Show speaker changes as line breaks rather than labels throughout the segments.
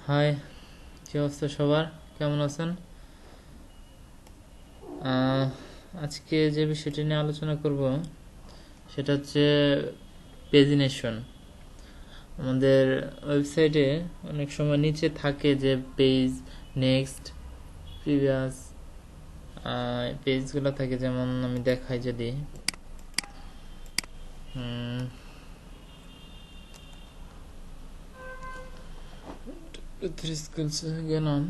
High, কি অবস্থা সবার? কেমন আছেন? আজকে যে বিষয়টি নিয়ে আলোচনা করব সেটা হচ্ছে পেজিনেশন। আমাদের ওয়েবসাইটে অনেক সময় নিচে থাকে যে পেজ, নেক্সট, প্রিভিয়াস পেজগুলো থাকে। যেমন আমি দেখাই যদি গেলাম,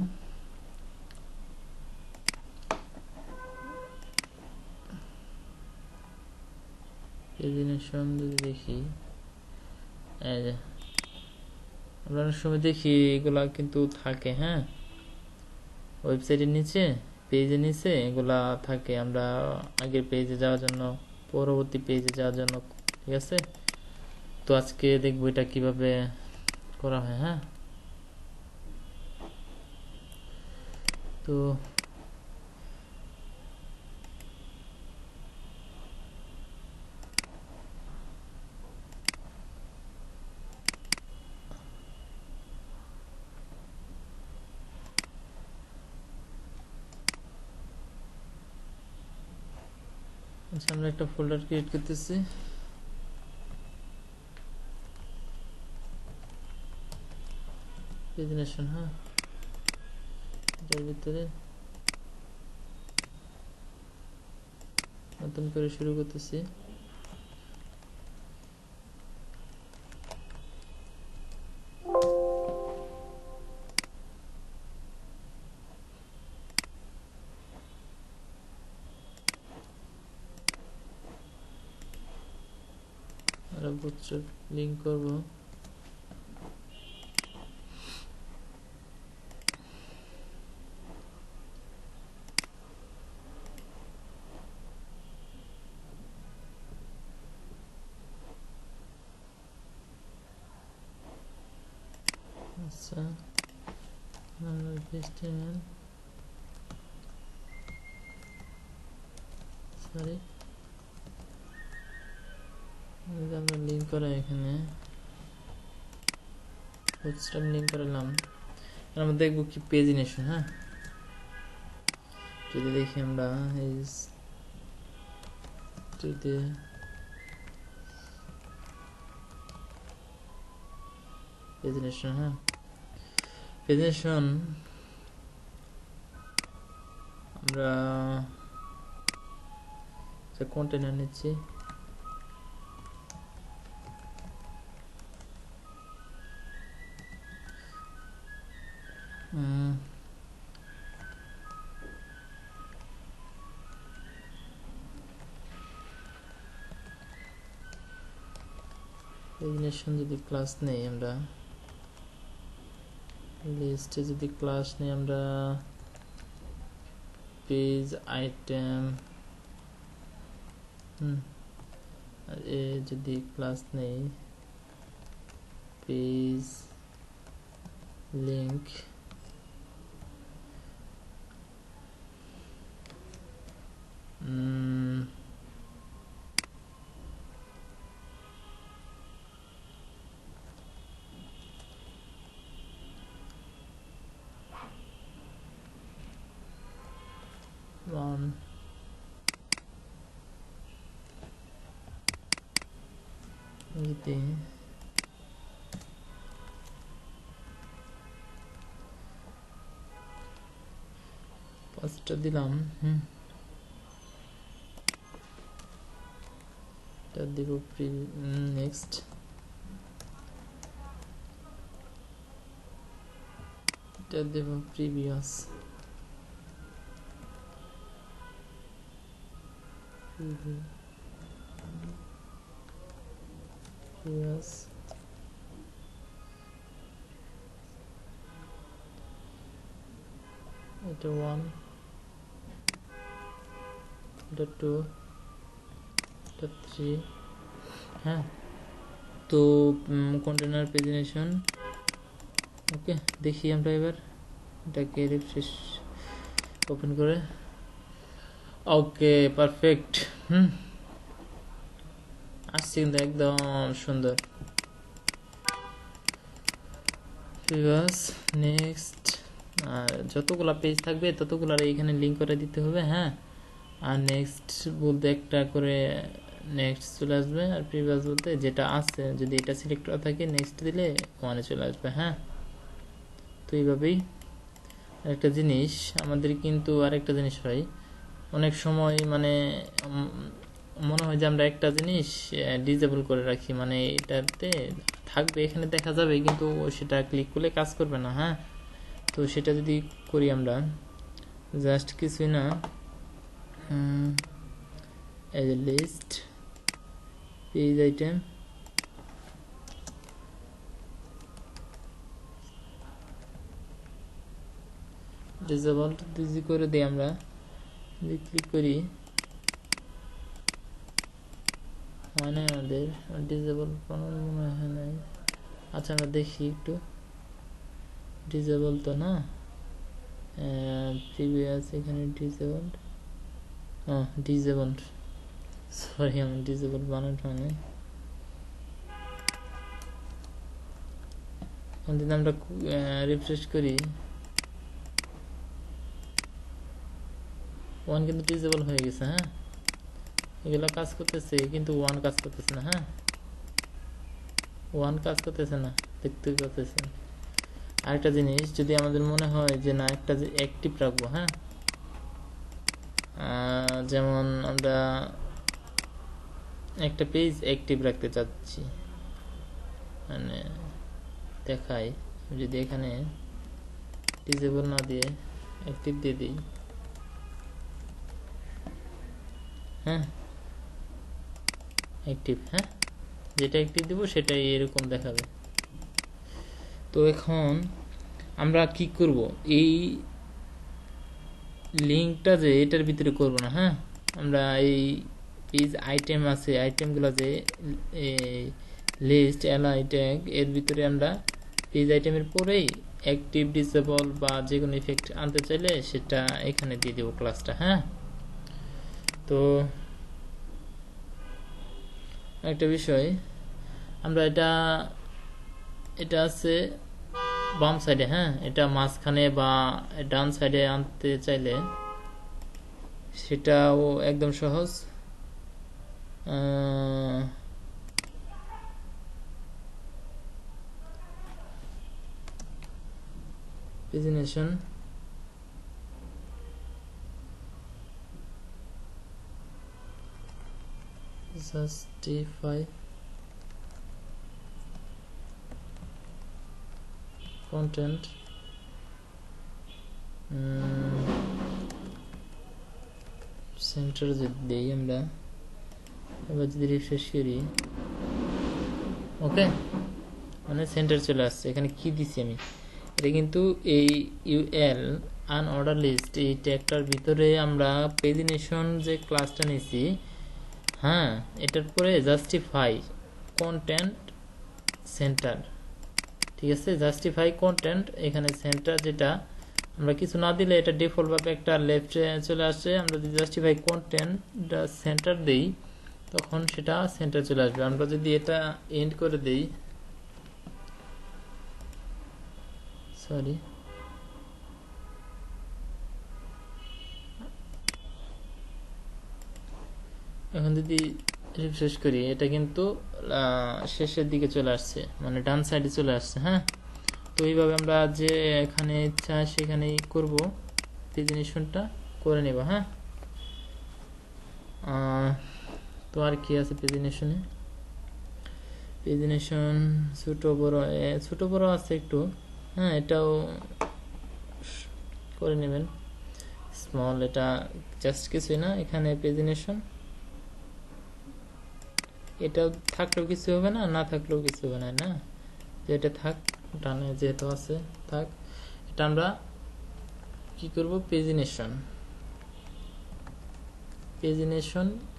পেজিনেশন যদি দেখি, এই যে আমরা অনেক সময় দেখি এগুলা কিন্তু থাকে। হ্যাঁ, ওয়েবসাইটের নিচে, পেজের নিচে এগুলা থাকে। আমরা আগের পেজে যাওয়ার জন্য, পরবর্তী পেজে যাওয়ার জন্য, ঠিক আছে? তো আজকে দেখবো এটা কিভাবে করা হয়। হ্যাঁ, তো আচ্ছা, আমরা একটা ফোল্ডার ক্রিয়েট করতেছি। প্রেজেন্টেশন, হ্যাঁ, এটার ভিতরে নতুন করে শুরু করতেছি। আমরা বুটস্ট্র্যাপ লিঙ্ক করব। আচ্ছা, HTML, সরি, আমরা লিঙ্ক করা, এখানে বুটস্ট্র্যাপ লিঙ্ক করালাম। আমরা দেখবো কি পেজিনেশন। হ্যাঁ, যদি দেখি আমরা যদি পেজিনেশন, হ্যাঁ, পেজিনেশন আমরা কন্টেনার নিচ্ছি। পেজিনেশন যদি ক্লাস নেই, আমরা লিস্টে যদি ক্লাস নেই, আমরা পেজ আইটেম, আর এ যদি ক্লাস নেই, পেজ লিঙ্ক, যদি পাঁচটা দিলাম, এটা দিব নেক্সট, এটা দেব প্রিভিয়াস, এটা 1, এটা 2, এটা 3। হ্যাঁ, তো কন্টেনার পেজিনেশন। ওকে, দেখি আমরা এবার এটাকে রিফ্রেশ ওপেন করে। ওকে, পারফেক্ট। আসছে কিন্তু একদম সুন্দর প্রিভিয়াস নেক্সট, আর যতগুলা পেজ থাকবে ততগুলার এখানে লিঙ্ক করে দিতে হবে। হ্যাঁ, আর নেক্সট বলতে একটা করে নেক্সট চলে আসবে, আর প্রিভিয়াস বলতে যেটা আছে যদি এটা সিলেক্ট করা থাকে নেক্সট দিলে ওয়ানে চলে আসবে। হ্যাঁ, তো এইভাবেই একটা জিনিস আমাদের কিন্তু আরেকটা জিনিস হয় অনেক সময়, মানে মনে হয় যে আমরা একটা জিনিস ডিসেবল করে রাখি, মানে এটাতে থাকবে এখানে দেখা যাবে কিন্তু সেটা ক্লিক করলে কাজ করবে না। হ্যাঁ, তো সেটা যদি করি আমরা জাস্ট কিছুই না, এই যে list page item, disable Diji করে দিই আমরা, যদি ক্লিক করি হয় না আমাদের ডিসেবল মনে হয় না। আচ্ছা আমরা দেখি একটু, ডিসেবল তো না, প্রিভিয়াস এখানে ডিসেবল, ডিসেবল, সরি আমি ডিসেবল বানানো হয় না। যদি আমরা রিফ্রেশ করি ওয়ান কিন্তু ডিসেবল হয়ে গেছে। হ্যাঁ, এগুলো কাজ করতেছে কিন্তু ওয়ান কাজ করতেছে না। হ্যাঁ, ওয়ান কাজ করতেছে না, দেখতে পাচ্ছেন। আরেকটা জিনিস যদি আমাদের মনে হয় যে না একটা যে অ্যাক্টিভ রাখবো, হ্যাঁ, যেমন আমরা একটা পেজ অ্যাক্টিভ রাখতে চাচ্ছি, মানে দেখাই যদি এখানে ডিসেবল না দিয়ে অ্যাক্টিভ দিয়ে দিই, হ্যাঁ অ্যাক্টিভ, হ্যাঁ যেটা অ্যাক্টিভ দিব সেটাই এরকম দেখাবে। তো এখন আমরা কি করব, এই লিঙ্কটা যে এটার ভিতরে করব না। হ্যাঁ, আমরা এই পেজ আইটেম আছে, আইটেমগুলো যে লিস্ট এলআই ট্যাগ এর ভিতরে আমরা পেজ আইটেমের পরেই অ্যাক্টিভ ডিসেবল বা যে কোনো ইফেক্ট আনতে চাইলে সেটা এখানে দিয়ে দেব ক্লাসটা। হ্যাঁ, তো একটা বিষয় আমরা এটা আছে বাম সাইডে, হ্যাঁ এটা মাঝখানে বা ডান সাইডে আনতে চাইলে সেটাও একদম সহজ। প্রেজেন্টেশন জাস্টিফাই কন্টেন্ট, সেন্টার যদি দিই আমরা, এবার যদি রিফ্রেশ করি ওকে, মানে সেন্টার চলে আসছে। এখানে কি দিছি আমি, এটা কিন্তু এই ইউএল আনঅর্ডার লিস্ট এই ট্যাগটার ভিতরে আমরা প্রেজেন্টেশন যে ক্লাসটা নিয়েছি, হ্যাঁ এটার পরে জাস্টিফাই কন্টেন্ট সেন্টার, ঠিক আছে, জাস্টিফাই কন্টেন্ট এখানে সেন্টার, যেটা আমরা কিছু না দিলে এটা ডিফল্ট ভাবে একটা লেফটে চলে আসে। আমরা যদি জাস্টিফাই কন্টেন্ট সেন্টার দেই তখন সেটা সেন্টার চলে আসবে। আমরা যদি এটা এন্ড করে দেই, সরি এখন যদি রিফ্রেশ করি এটা কিন্তু শেষের দিকে চলে আসছে, মানে ডান সাইডে চলে আসছে। হ্যাঁ, তো এইভাবে আমরা যে এখানে ইচ্ছা সেখানেই করব, প্রেজেন্টেশনটা করে নেব। হ্যাঁ, তো আর কি আছে প্রেজেন্টেশন ছোট বড় আছে একটু। হ্যাঁ, এটাও করে নেবেন স্মল, এটা জাস্ট কিছুই না। এখানে প্রেজেন্টেশন এটা থাকলেও কিছু হবে না, না থাকলেও কিছু হবে না, না যেটা থাক ডানে যেহেতু আছে থাক। এটা আমরা কি করব, প্রেজেন্টেশন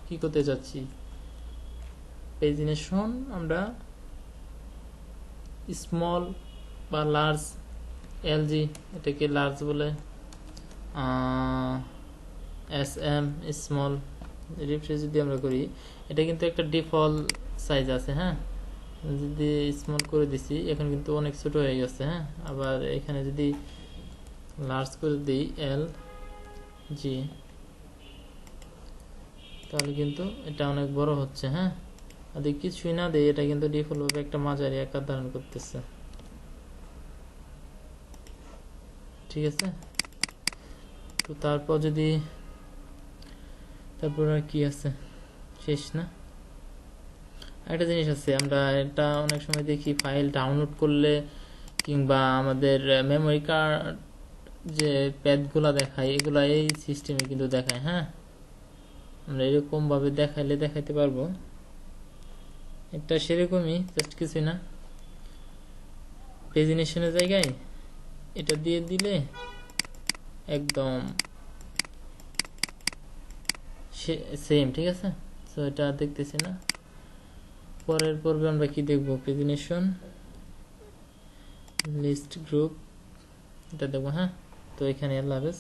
কি করতে যাচ্ছি, প্রেজেন্টেশন আমরা স্মল বা লার্জ, এলজি এটাকে লার্জ বলে, এসএম স্মল, রিফ্রেশ যদি আমরা করি এটা কিন্তু একটা ডিফল্ট সাইজ আছে। হ্যাঁ, যদি স্মল করে দিছি এখন কিন্তু অনেক ছোট হয়ে গেছে। হ্যাঁ, আবার এখানে যদি লার্জ করে দিই এল জি, তাহলে কিন্তু এটা অনেক বড় হচ্ছে। হ্যাঁ, যদি কিছুই না দেই এটা কিন্তু ডিফল্ট ভাবে একটা মাঝারি আকার ধারণ করতেছে। ঠিক আছে, তো তারপর যদি তারপর আর কি আছে, শেষ না? একটা জিনিস আছে, আমরা এটা অনেক সময় দেখি ফাইল ডাউনলোড করলে কিংবা আমাদের মেমোরি কার্ড যে প্যাডগুলা দেখায় এগুলা এই সিস্টেমে কিন্তু দেখায়। হ্যাঁ, আমরা এরকম ভাবে দেখাইলে দেখাইতে পারবো। এটা সেরকমই, জাস্ট কিছুই না, প্রেজেন্টেশনের জায়গায় এটা দিয়ে দিলে একদম সেম। ঠিক আছে, তো এটা দেখতেছি না, পরের পর্বে আমরা কি দেখবো, প্রেজেন্টেশন লিস্ট গ্রুপ, এটা দেখবো। হ্যাঁ, তো এখানে আল্লাহ হাফেজ।